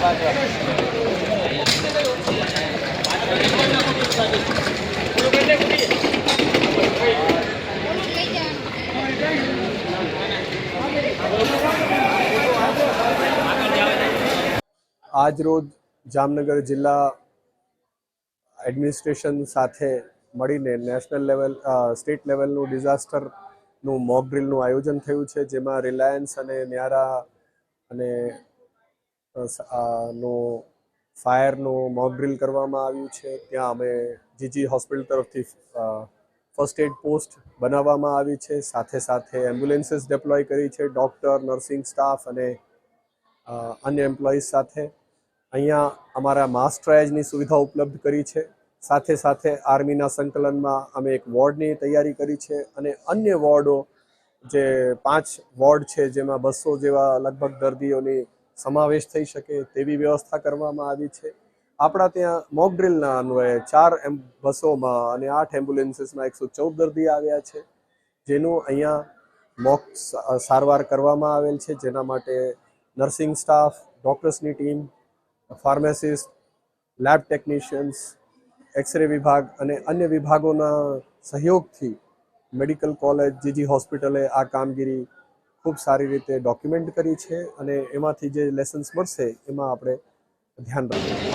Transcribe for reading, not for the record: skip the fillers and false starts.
આજ રોજ જામનગર જિલ્લા એડમિનિસ્ટ્રેશન સાથે મળીને નેશનલ લેવલ સ્ટેટ લેવલનું ડિઝાસ્ટરનું મોક ડ્રીલનું આયોજન થયું છે, જેમાં રિલાયન્સ અને ન્યારા અને નું ફાયરનું મોક ડ્રીલ કરવામાં આવ્યું છે. ત્યાં અમે જીજી હોસ્પિટલ તરફથી ફર્સ્ટ એડ પોસ્ટ બનાવવામાં આવી છે, સાથે સાથે એમ્બ્યુલન્સીસ ડેપ્લોય કરી છે, ડૉક્ટર, નર્સિંગ સ્ટાફ અને અન્ય એમ્પ્લોઈઝ સાથે. અહીંયા અમારા માસ ટ્રાયજની સુવિધા ઉપલબ્ધ કરી છે. સાથે સાથે આર્મીના સંકલનમાં અમે એક વોર્ડની તૈયારી કરી છે અને અન્ય વોર્ડો જે 5 વોર્ડ છે, જેમાં 200 જેવા લગભગ દર્દીઓની સમાવેશ થઈ શકે તેવી વ્યવસ્થા કરવામાં આવી છે. આપણા ત્યાં મોક ડ્રીલના અન્વયે 4 બસોમાં અને 8 એમ્બ્યુલન્સીસમાં 114 દર્દી આવ્યા છે, જેનું અહીંયા મોક સારવાર કરવામાં આવેલ છે. જેના માટે નર્સિંગ સ્ટાફ, ડૉક્ટર્સની team, pharmacist, lab technicians, x ray વિભાગ અને અન્ય વિભાગોના સહયોગથી મેડિકલ કોલેજ જીજી હોસ્પિટલે આ કામગીરી ખૂબ સારી રીતે ડોક્યુમેન્ટ કરી છે અને એમાંથી જે લેસન્સ મળશે એમાં આપણે ધ્યાન રાખીશું.